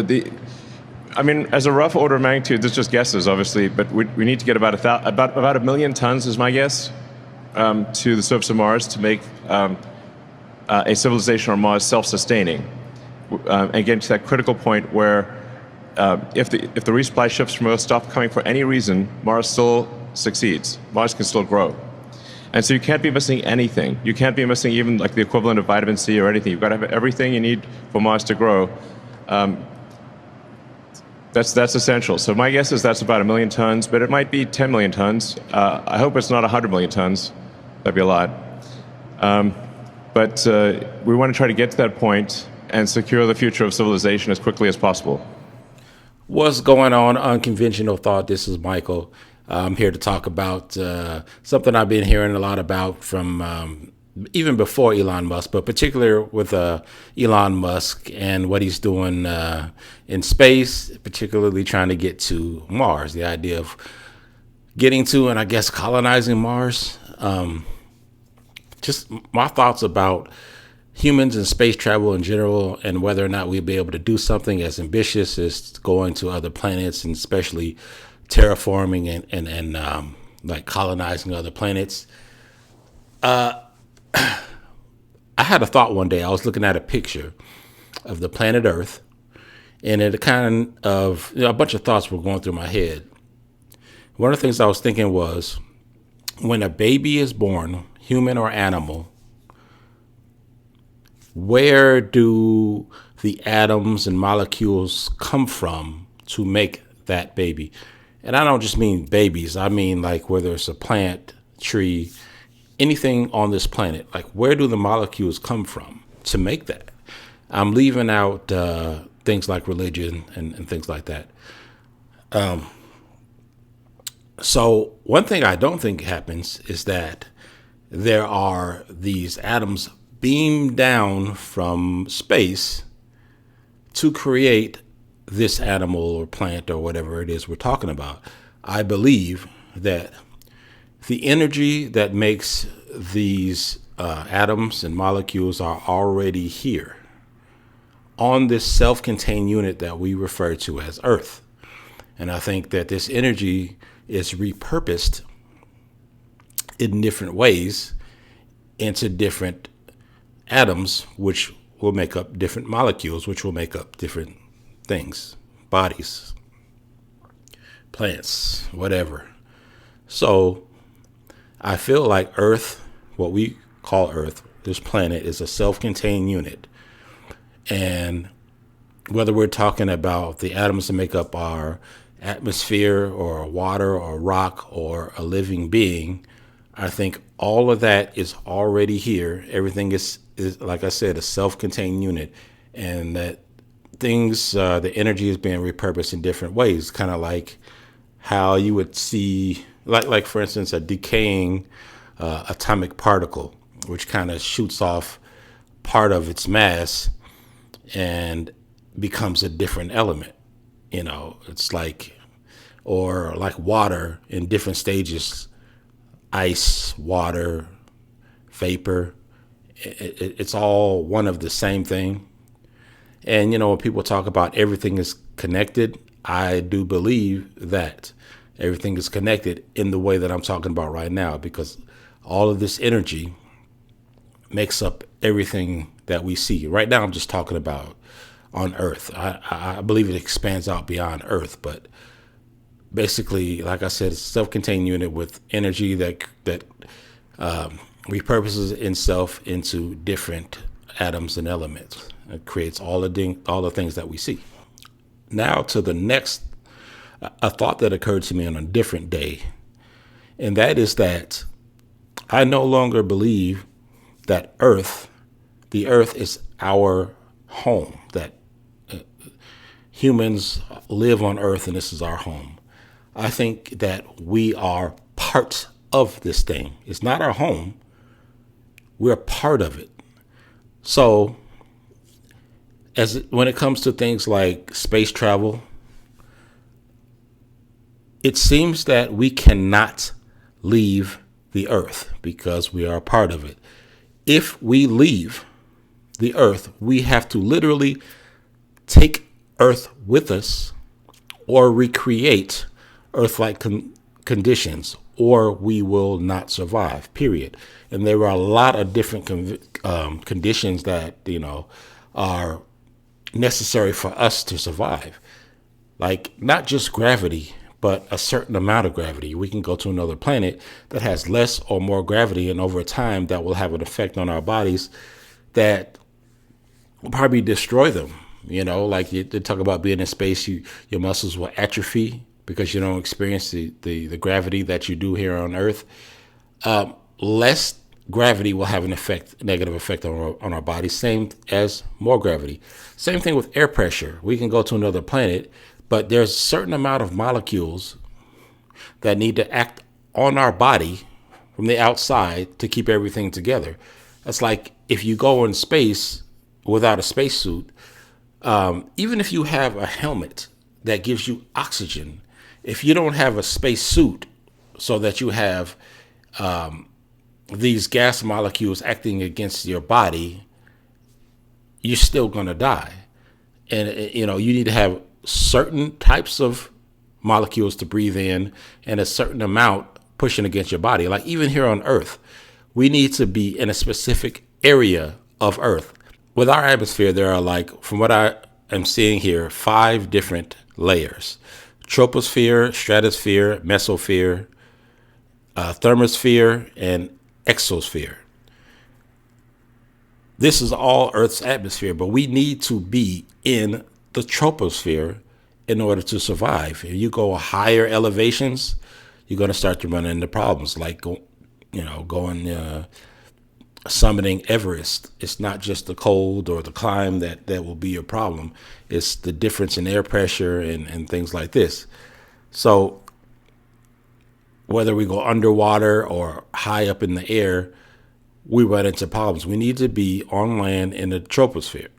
The I mean, as a rough order of magnitude, this is just guesses, obviously, but we need to get about a million tons, is my guess, to the surface of Mars to make a civilization on Mars self-sustaining. Again, to that critical point where if the resupply ships from Earth stop coming for any reason, Mars still succeeds. Mars can still grow. And so you can't be missing anything. You can't be missing even like the equivalent of vitamin C or anything. You've got to have everything you need for Mars to grow. That's essential. So my guess is that's about a million tons, but it might be 10 million tons. I hope it's not 100 million tons. That'd be a lot. But we want to try to get to that point and secure the future of civilization as quickly as possible. What's going on, Unconventional Thought? This is Michael. I'm here to talk about something I've been hearing a lot about from even before Elon Musk, but particularly with Elon Musk and what he's doing in space, particularly trying to get to Mars, the idea of getting to and I guess colonizing Mars. Just my thoughts about humans and space travel in general and whether or not we'd be able to do something as ambitious as going to other planets and especially terraforming and like colonizing other planets. I had a thought one day. I was looking at a picture of the planet Earth, and it kind of, a bunch of thoughts were going through my head. One of the things I was thinking was, when a baby is born, human or animal, where do the atoms and molecules come from to make that baby? And I don't just mean babies. I mean like whether it's a plant, tree, anything on this planet, like where do the molecules come from to make that? I'm leaving out things like religion and things like that. So one thing I don't think happens is that there are these atoms beamed down from space to create this animal or plant or whatever it is we're talking about. I believe that the energy that makes these atoms and molecules are already here on this self-contained unit that we refer to as Earth. And I think that this energy is repurposed in different ways into different atoms, which will make up different molecules, which will make up different things, bodies, plants, whatever. So I feel like Earth, what we call Earth, this planet, is a self-contained unit. And whether we're talking about the atoms that make up our atmosphere or water or rock or a living being, I think all of that is already here. Everything is like I said, a self-contained unit. And that things, the energy is being repurposed in different ways, kind of like how you would see, like for instance, a decaying atomic particle, which kind of shoots off part of its mass and becomes a different element. You know, it's like, or like water in different stages, ice, water, vapor. It's all one of the same thing. And, you know, when people talk about everything is connected, I do believe that everything is connected in the way that I'm talking about right now, because all of this energy makes up everything that we see. Right now, I'm just talking about on Earth. I believe it expands out beyond Earth, but basically, like I said, it's a self-contained unit with energy that repurposes itself into different atoms and elements. It creates all the things that we see. Now to the next, a thought that occurred to me on a different day, and that is that I no longer believe that the Earth is our home, that humans live on Earth and this is our home. I think that we are part of this thing. It's not our home. We're part of it. So when it comes to things like space travel, it seems that we cannot leave the Earth because we are a part of it. If we leave the Earth, we have to literally take Earth with us or recreate Earth-like conditions, or we will not survive, period. And there are a lot of different conditions that, are necessary for us to survive. Like not just gravity, but a certain amount of gravity. We can go to another planet that has less or more gravity, and over time that will have an effect on our bodies that will probably destroy them. Like they talk about being in space, your muscles will atrophy because you don't experience the gravity that you do here on Earth. Less gravity will have negative effect on our bodies, same as more gravity. Same thing with air pressure. We can go to another planet, but there's a certain amount of molecules that need to act on our body from the outside to keep everything together. That's like if you go in space without a spacesuit, even if you have a helmet that gives you oxygen, if you don't have a spacesuit so that you have these gas molecules acting against your body, you're still going to die. And, you need to have certain types of molecules to breathe in and a certain amount pushing against your body. Like even here on Earth, we need to be in a specific area of Earth. With our atmosphere, there are, like, from what I am seeing here, 5 different layers: troposphere, stratosphere, mesosphere, thermosphere, and exosphere. This is all Earth's atmosphere, but we need to be in the troposphere in order to survive. If you go higher elevations, you're going to start to run into problems like, going summiting Everest. It's not just the cold or the climb that will be your problem. It's the difference in air pressure and things like this. So whether we go underwater or high up in the air, we run into problems. We need to be on land in the troposphere.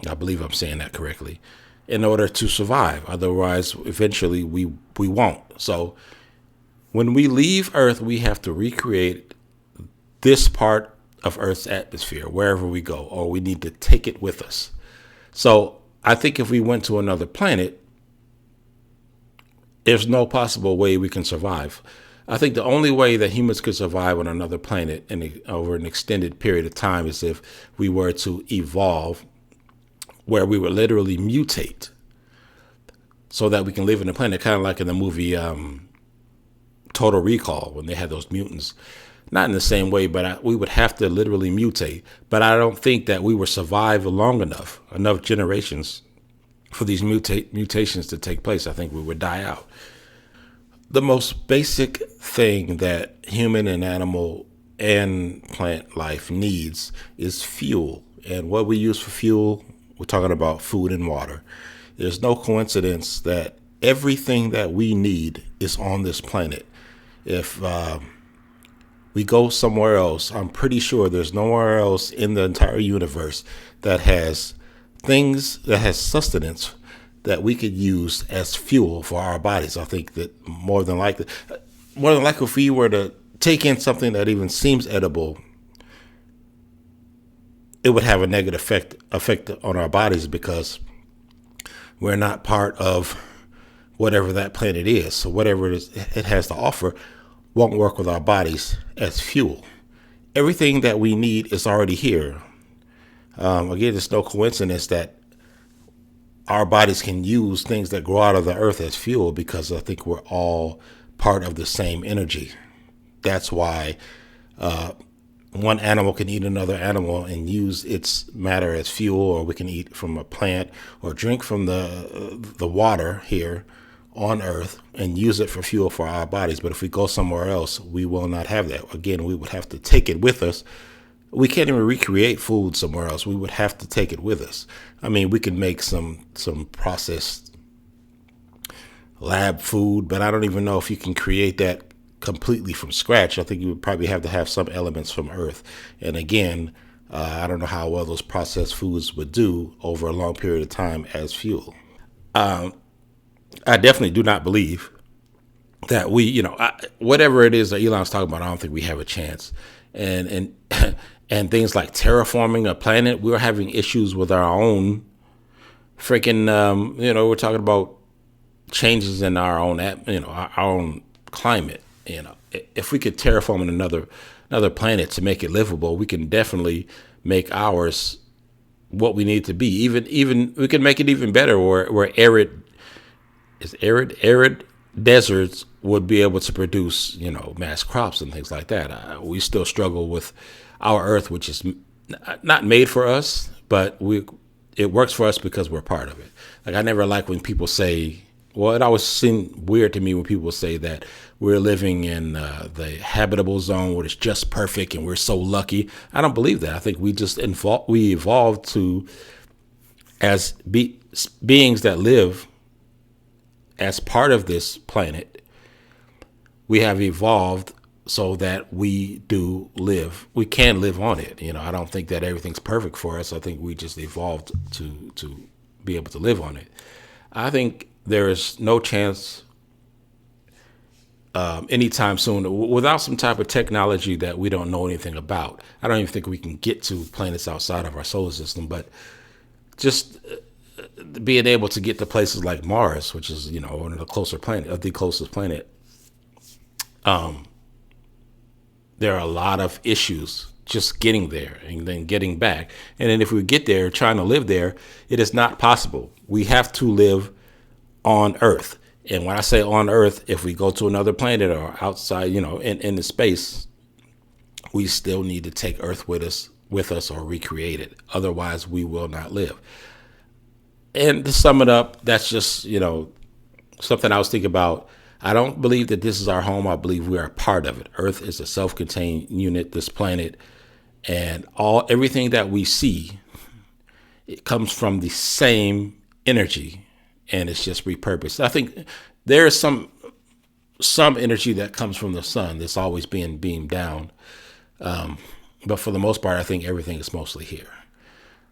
I believe I'm saying that correctly, in order to survive. Otherwise, eventually we won't. So when we leave Earth, we have to recreate this part of Earth's atmosphere wherever we go, or we need to take it with us. So I think if we went to another planet, there's no possible way we can survive. I think the only way that humans could survive on another planet over an extended period of time is if we were to evolve, where we would literally mutate so that we can live in a planet, kind of like in the movie Total Recall, when they had those mutants. Not in the same way, but we would have to literally mutate. But I don't think that we would survive long enough generations for these mutations to take place. I think we would die out. The most basic thing that human and animal and plant life needs is fuel. And what we use for fuel, we're talking about food and water. There's no coincidence that everything that we need is on this planet. If we go somewhere else, I'm pretty sure there's nowhere else in the entire universe that has things, that has sustenance that we could use as fuel for our bodies. I think that more than likely, if we were to take in something that even seems edible, it would have a negative effect on our bodies, because we're not part of whatever that planet is. So whatever it has to offer won't work with our bodies as fuel. Everything that we need is already here. Again, it's no coincidence that our bodies can use things that grow out of the earth as fuel, because I think we're all part of the same energy. That's why one animal can eat another animal and use its matter as fuel, or we can eat from a plant or drink from the water here on Earth and use it for fuel for our bodies. But if we go somewhere else, we will not have that. Again, we would have to take it with us. We can't even recreate food somewhere else. We would have to take it with us. I mean, we can make some processed lab food, but I don't even know if you can create that completely from scratch. I think you would probably have to have some elements from Earth. And again, I don't know how well those processed foods would do over a long period of time as fuel. I definitely do not believe that whatever it is that Elon's talking about, I don't think we have a chance. And and things like terraforming a planet, we're having issues with our own freaking, we're talking about changes in our own, our own climate. If we could terraform another planet to make it livable, we can definitely make ours what we need to be. Even we can make it even better, where arid deserts would be able to produce, mass crops and things like that. We still struggle with our Earth, which is not made for us, but it works for us because we're part of it. Like, I never like when people say, well, it always seemed weird to me when people say that we're living in the habitable zone where it's just perfect and we're so lucky. I don't believe that. I think we just evolved to, as beings that live as part of this planet, we have evolved so that we can live on it. I don't think that everything's perfect for us. I think we just evolved to be able to live on it. I think there is no chance anytime soon, without some type of technology that we don't know anything about. I don't even think we can get to planets outside of our solar system, but just being able to get to places like Mars, which is, one of the closest planet. There are a lot of issues just getting there and then getting back. And then if we get there, trying to live there, it is not possible. We have to live on Earth. And when I say on Earth, if we go to another planet or outside, in the space, we still need to take Earth with us or recreate it. Otherwise, we will not live. And to sum it up, that's just, something I was thinking about. I don't believe that this is our home. I believe we are a part of it. Earth is a self-contained unit, this planet, and everything that we see, it comes from the same energy, and it's just repurposed. I think there is some energy that comes from the sun that's always being beamed down. But for the most part, I think everything is mostly here.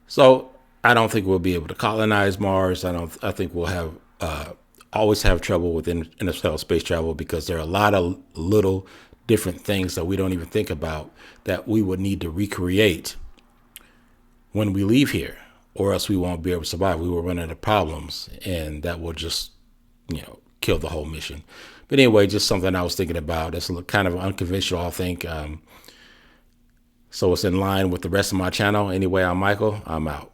So I don't think we'll be able to colonize Mars. I think we'll always have trouble with interstellar space travel, because there are a lot of little different things that we don't even think about that we would need to recreate when we leave here, or else we won't be able to survive. We will run into problems, and that will just, kill the whole mission. But anyway, just something I was thinking about. It's kind of unconventional, I think. So it's in line with the rest of my channel. Anyway, I'm Michael. I'm out.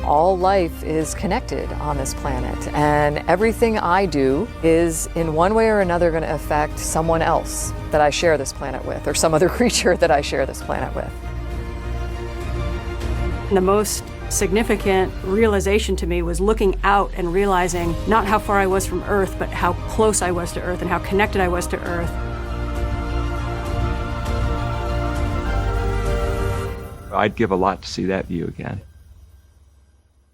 All life is connected on this planet, and everything I do is in one way or another going to affect someone else that I share this planet with, or some other creature that I share this planet with. The most significant realization to me was looking out and realizing not how far I was from Earth, but how close I was to Earth and how connected I was to Earth. I'd give a lot to see that view again.